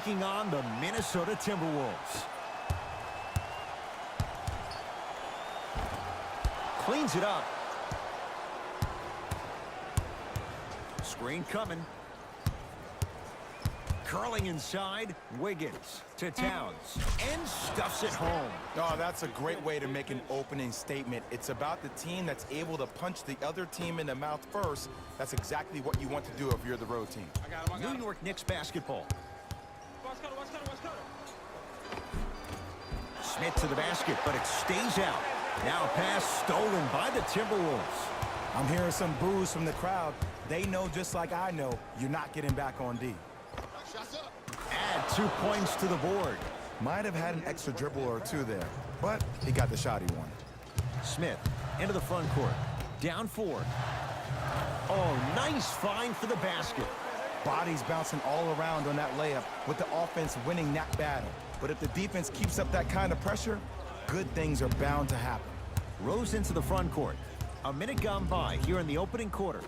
taking on the Minnesota Timberwolves. Cleans it up. Screen coming. Curling inside, Wiggins to Towns, and stuffs it home. Oh, that's a great way to make an opening statement. It's about the team that's able to punch the other team in the mouth first. That's exactly what you want to do if you're the road team. New York Knicks basketball. Smith to the basket, but it stays out. Now a pass stolen by the Timberwolves. I'm hearing some boos from the crowd. They know just like I know, you're not getting back on D. Add 2 points to the board. Might have had an extra dribble or two there, but he got the shot he wanted. Smith into the front court. Down 4. Oh, nice find for the basket. Bodies bouncing all around on that layup with the offense winning that battle. But if the defense keeps up that kind of pressure, good things are bound to happen. Rose into the front court. A minute gone by here in the opening quarter.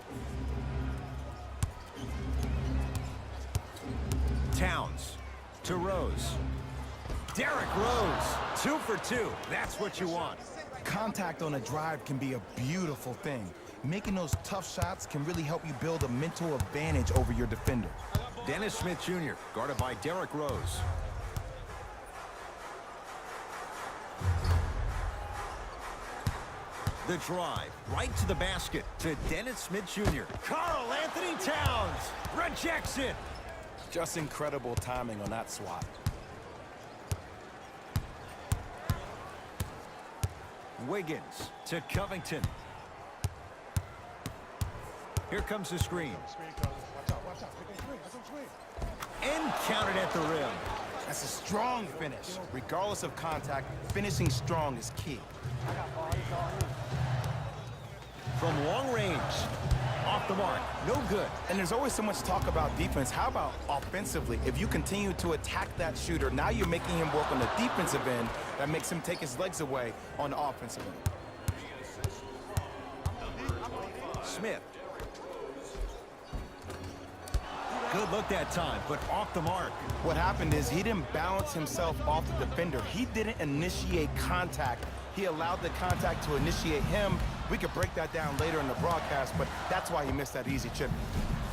Towns to Rose. Derrick Rose, 2 for 2. That's what you want. Contact on a drive can be a beautiful thing. Making those tough shots can really help you build a mental advantage over your defender. Dennis Smith Jr., guarded by Derrick Rose. The drive, right to the basket, to Dennis Smith Jr. Karl Anthony Towns rejects it. Just incredible timing on that swat. Wiggins to Covington. Here comes the screen. And counted at the rim. That's a strong finish. Regardless of contact, finishing strong is key. From long range. Off the mark. No good. And there's always so much talk about defense. How about offensively? If you continue to attack that shooter, now you're making him work on the defensive end. That makes him take his legs away on the offensive end. Smith. Good look that time, but off the mark. What happened is he didn't balance himself off the defender. He didn't initiate contact. He allowed the contact to initiate him. We could break that down later in the broadcast, but that's why he missed that easy chip.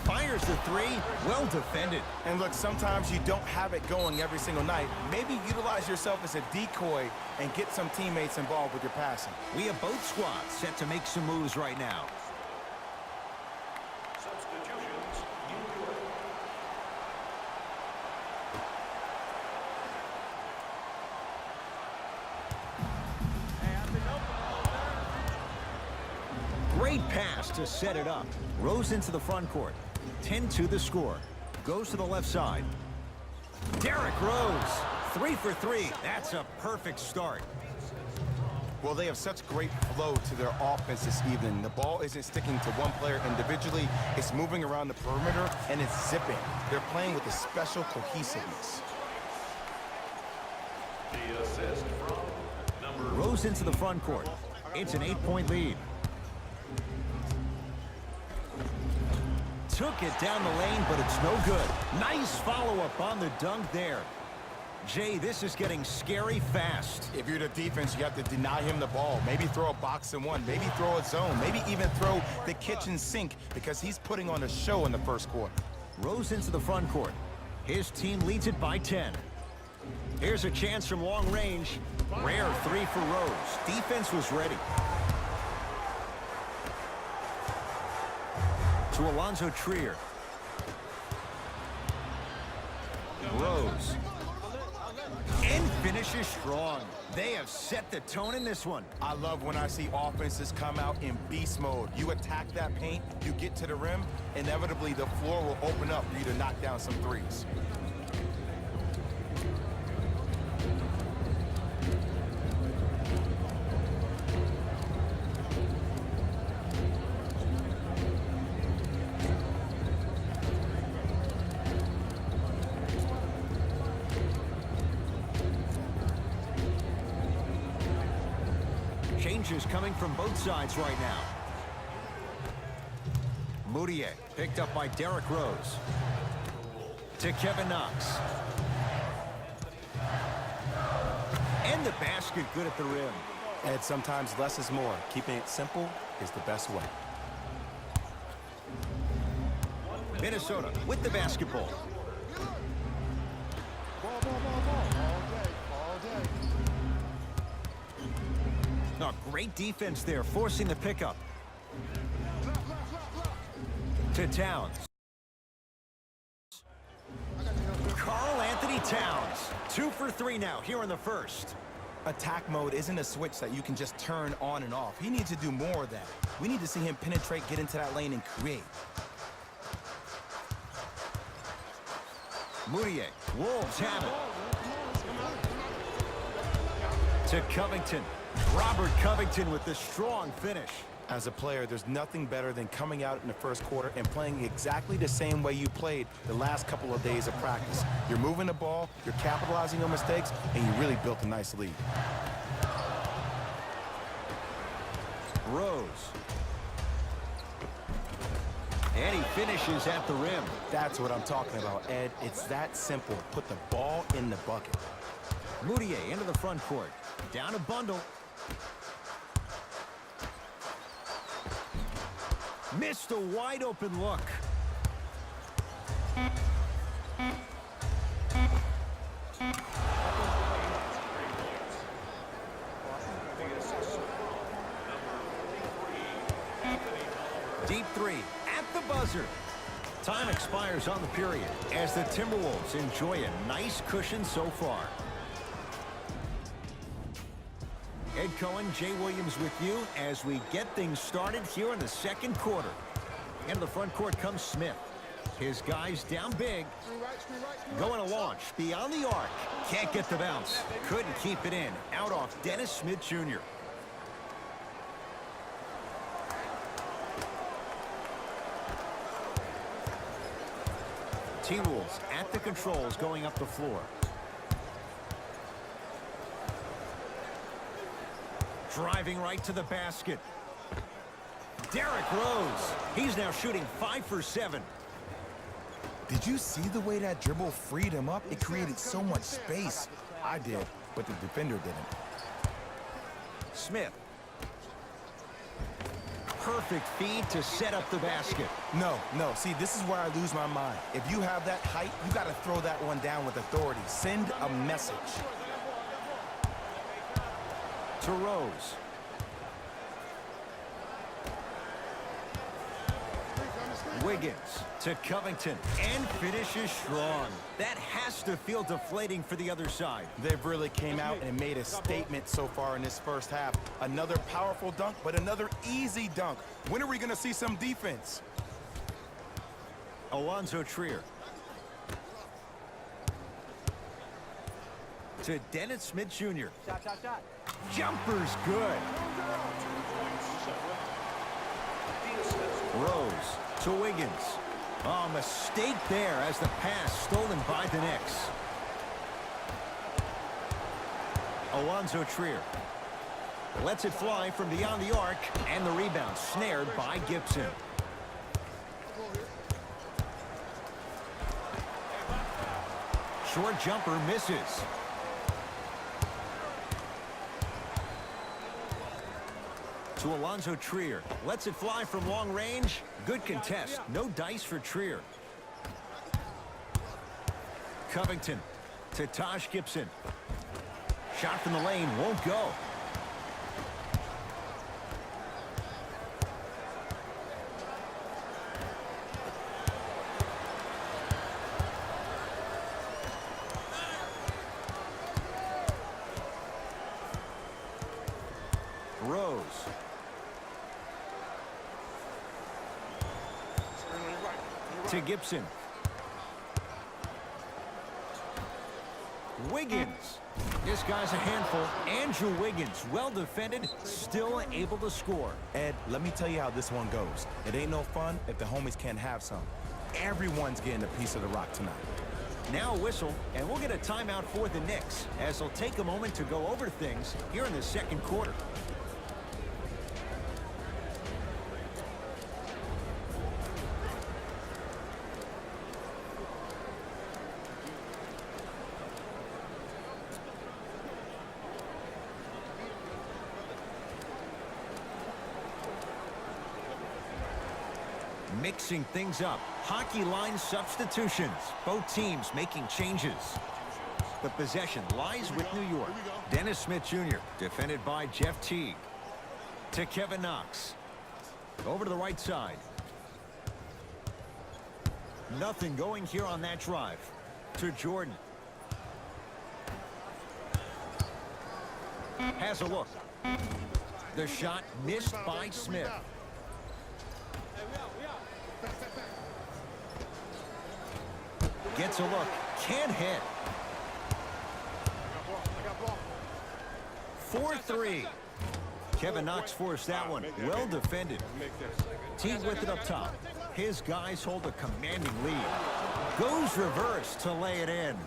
Fires the 3. Well defended. And look, sometimes you don't have it going every single night. Maybe utilize yourself as a decoy and get some teammates involved with your passing. We have both squads set to make some moves right now. Great pass to set it up. Rose into the front court. 10-2 the score. Goes to the left side. Derrick Rose, 3 for 3. That's a perfect start. Well, they have such great flow to their offense this evening. The ball isn't sticking to one player individually. It's moving around the perimeter, and it's zipping. They're playing with a special cohesiveness. The assist from Rose into the front court. It's an 8-point lead. Took it down the lane, but it's no good. Nice follow-up on the dunk there. Jay, this is getting scary fast. If you're the defense, you have to deny him the ball. Maybe throw a box and one. Maybe throw a zone. Maybe even throw the kitchen sink because he's putting on a show in the first quarter. Rose into the front court. His team leads it by 10. Here's a chance from long range. Rare 3 for Rose. Defense was ready. To Alonzo Trier. Rose. And finishes strong. They have set the tone in this one. I love when I see offenses come out in beast mode. You attack that paint, you get to the rim, inevitably the floor will open up for you to knock down some threes. Changes coming from both sides right now. Moutier picked up by Derrick Rose. To Kevin Knox. basket good at the rim. And sometimes less is more. Keeping it simple is the best way. Minnesota with the basketball. Oh, great defense there, forcing the pickup. To Towns. Karl Anthony Towns. 2 for 3 now here in the first. Attack mode isn't a switch that you can just turn on and off. He needs to do more of that. We need to see him penetrate, get into that lane, and create. Moutier. Wolves have it. To Covington. Robert Covington with the strong finish. As a player, there's nothing better than coming out in the first quarter and playing exactly the same way you played the last couple of days of practice. You're moving the ball, you're capitalizing on mistakes, and you really built a nice lead. Rose. And he finishes at the rim. That's what I'm talking about, Ed. It's that simple. Put the ball in the bucket. Moutier into the front court. Down a bundle. Missed a wide open look. Deep three at the buzzer. Time expires on the period as the Timberwolves enjoy a nice cushion so far. Ed Cohen, Jay Williams with you as we get things started here in the second quarter. Into the front court comes Smith. His guys down big. Going to launch beyond the arc. Can't get the bounce. Couldn't keep it in. Out off Dennis Smith Jr. T-Wolves at the controls going up the floor. Driving right to the basket. Derrick Rose. He's now shooting 5 for 7. Did you see the way that dribble freed him up? It created so much space. I did, but the defender didn't. Smith. Perfect feed to set up the basket. No. See, this is where I lose my mind. If you have that height, you got to throw that one down with authority. Send a message. To Rose. Wiggins to Covington and finishes strong. That has to feel deflating for the other side. They've really came out and made a statement so far in this first half. Another powerful dunk, but another easy dunk. When are we going to see some defense? Alonzo Trier. To Dennis Smith Jr. Shot. Jumper's good. Rose to Wiggins. Oh, mistake there as the pass stolen by the Knicks. Alonzo Trier lets it fly from beyond the arc, and the rebound snared by Gibson. Short jumper misses. To Alonzo Trier. Lets it fly from long range. Good contest. No dice for Trier. Covington to Taj Gibson. Shot from the lane won't go. Rose. To Gibson. Wiggins. This guy's a handful. Andrew Wiggins, well defended, still able to score. Ed, let me tell you how this one goes. It ain't no fun if the homies can't have some. Everyone's getting a piece of the rock tonight. Now a whistle, and we'll get a timeout for the Knicks, as they'll take a moment to go over things here in the second quarter. Mixing things up. Hockey line substitutions. Both teams making changes. The possession lies with New York. Dennis Smith Jr. defended by Jeff Teague. To Kevin Knox. Over to the right side. Nothing going here on that drive. To Jordan. Has a look. The shot missed by Smith. Gets a look. Can't hit. 4-3. Kevin Knox forced that one. Well defended. Teague with it up top. His guys hold a commanding lead. Goes reverse to lay it in.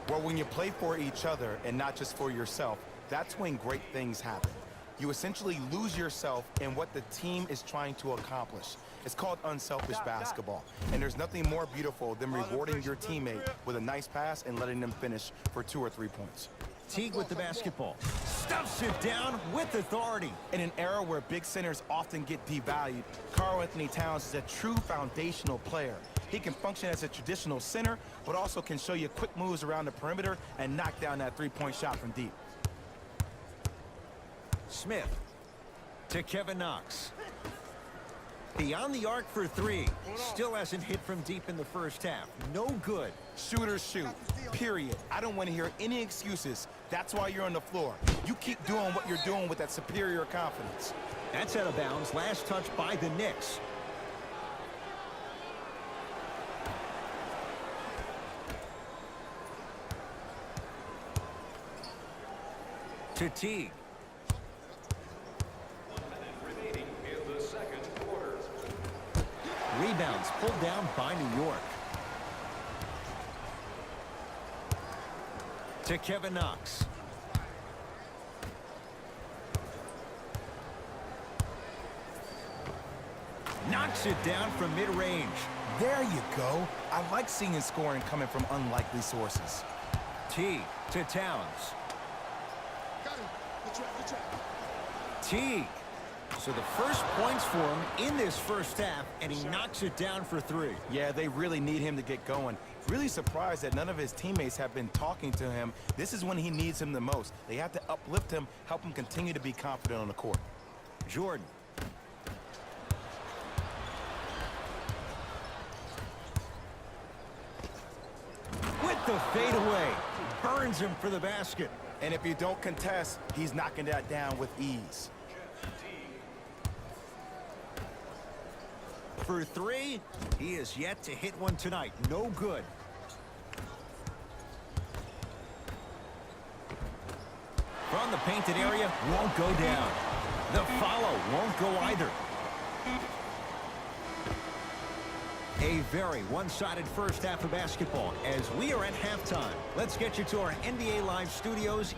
Well, when you play for each other and not just for yourself, that's when great things happen. You essentially lose yourself in what the team is trying to accomplish. It's called unselfish basketball. And there's nothing more beautiful than rewarding your teammate with a nice pass and letting them finish for 2 or 3 points. Teague with the basketball. Stuffs it down with authority. In an era where big centers often get devalued, Karl-Anthony Towns is a true foundational player. He can function as a traditional center, but also can show you quick moves around the perimeter and knock down that three-point shot from deep. Smith to Kevin Knox. Beyond the arc for 3. Still hasn't hit from deep in the first half. No good. Shooters shoot, period. I don't want to hear any excuses. That's why you're on the floor. You keep doing what you're doing with that superior confidence. That's out of bounds. Last touch by the Knicks. To Teague. 1 minute remaining in the second quarter. Rebounds pulled down by New York. To Kevin Knox. Knocks it down from mid-range. There you go. I like seeing scoring coming from unlikely sources. Teague to Towns. Teague. So the first points for him in this first half, and he knocks it down for 3. Yeah, they really need him to get going. Really surprised that none of his teammates have been talking to him. This is when he needs him the most. They have to uplift him, help him continue to be confident on the court. Jordan. With the fadeaway. Burns him for the basket. And if you don't contest, he's knocking that down with ease. For 3, he is yet to hit one tonight. No good. From the painted area, won't go down. The follow won't go either. A very one-sided first half of basketball as we are at halftime. Let's get you to our NBA Live studios.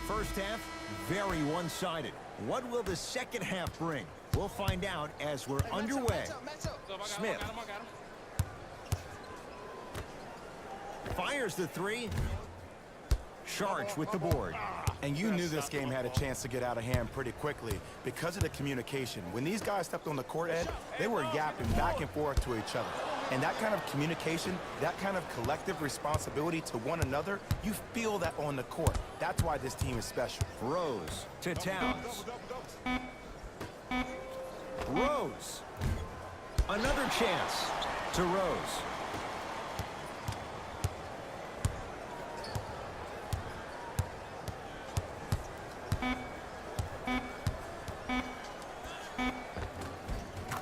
First half, very one-sided. What will the second half bring? We'll find out as we're underway. Smith. Fires the 3. Charged with the board. And you knew this game had a chance to get out of hand pretty quickly because of the communication. When these guys stepped on the court, Ed, they were yapping back and forth to each other. And that kind of communication, that kind of collective responsibility to one another, you feel that on the court. That's why this team is special. Rose to Towns. Rose. Another chance to Rose.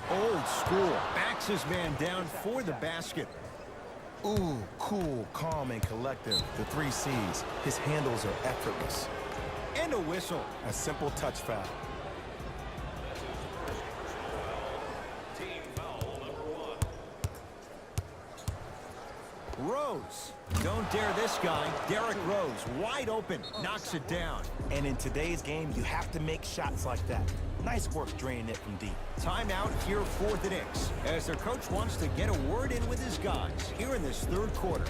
Old school. Backs his man down for the basket. Ooh, cool, calm, and collective. The 3 C's. His handles are effortless. And a whistle. A simple touch foul. Team foul number 1. Rose. Don't dare this guy. Derrick Rose, wide open, knocks it down. And in today's game, you have to make shots like that. Nice work draining it from deep. Timeout here for the Knicks as their coach wants to get a word in with his guys here in this third quarter.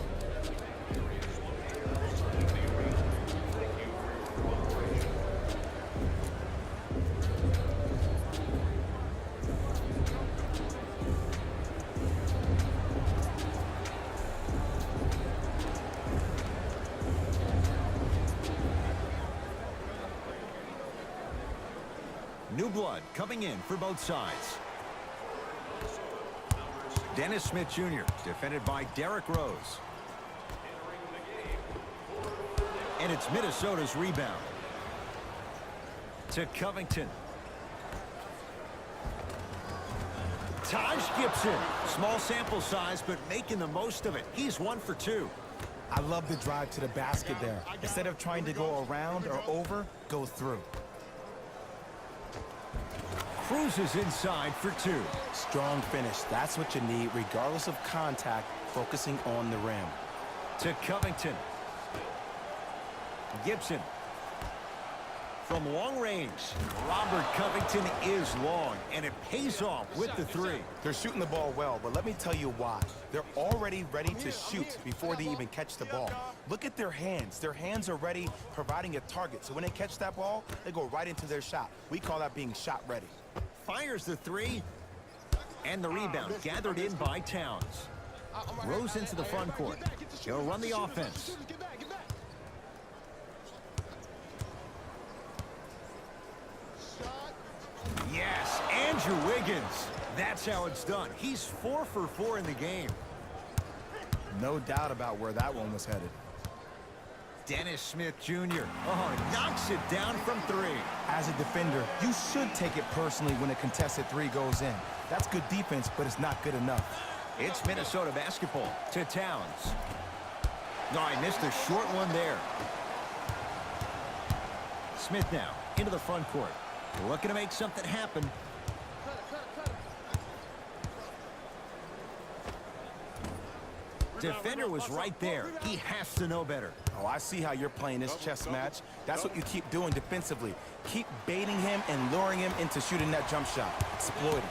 New blood coming in for both sides. Dennis Smith Jr. defended by Derrick Rose. And it's Minnesota's rebound. To Covington. Taj Gibson. Small sample size, but making the most of it. He's 1 for 2. I love the drive to the basket there. Instead of trying to go around or over, go through. Cruises inside for 2. Strong finish. That's what you need, regardless of contact, focusing on the rim. To Covington. Gibson. From long range, Robert Covington is long, and it pays off with the 3. They're shooting the ball well, but let me tell you why. They're already ready to shoot before they even catch the ball. Look at their hands. Their hands are ready, providing a target. So when they catch that ball, they go right into their shot. We call that being shot ready. Fires the 3, and the rebound gathered in by Towns. Rose into the front court. He'll run the offense. Yes, Andrew Wiggins. That's how it's done. He's 4 for 4 in the game. No doubt about where that one was headed. Dennis Smith Jr. Oh, knocks it down from 3. As a defender, you should take it personally when a contested 3 goes in. That's good defense, but it's not good enough. It's Minnesota basketball to Towns. No, I missed a short one there. Smith now into the front court. Looking to make something happen. Defender was right there. He has to know better. Oh, I see how you're playing this chess match. That's what you keep doing defensively. Keep baiting him and luring him into shooting that jump shot. Exploit him.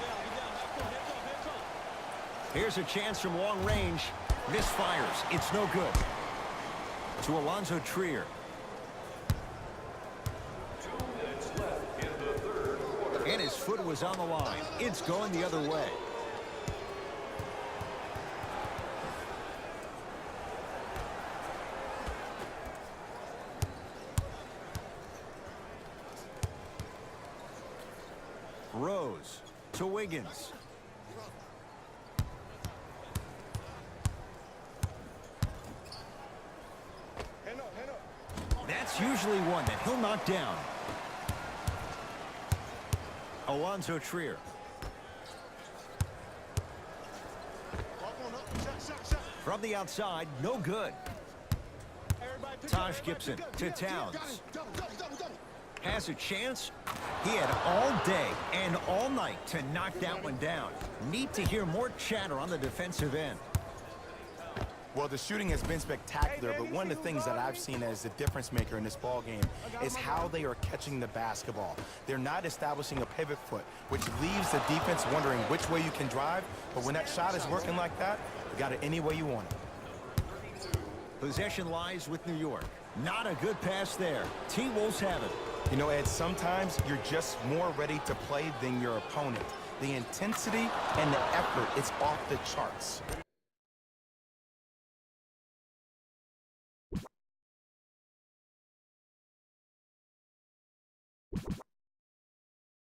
Here's a chance from long range. Misfires. It's no good. To Alonzo Trier. 2 minutes left in the third quarter. And his foot was on the line. It's going the other way. Rose to Wiggins. That's usually one that he'll knock down. Alonzo Trier. From the outside, no good. Taj Gibson to Towns. Has a chance. He had all day and all night to knock that one down. Need to hear more chatter on the defensive end. Well, the shooting has been spectacular, but one of the things that I've seen as the difference maker in this ball game is how they are catching the basketball. They're not establishing a pivot foot, which leaves the defense wondering which way you can drive. But when that shot is working like that, you got it any way you want it. Possession lies with New York. Not a good pass there. T-Wolves have it. You know, Ed, sometimes you're just more ready to play than your opponent. The intensity and the effort, it's off the charts.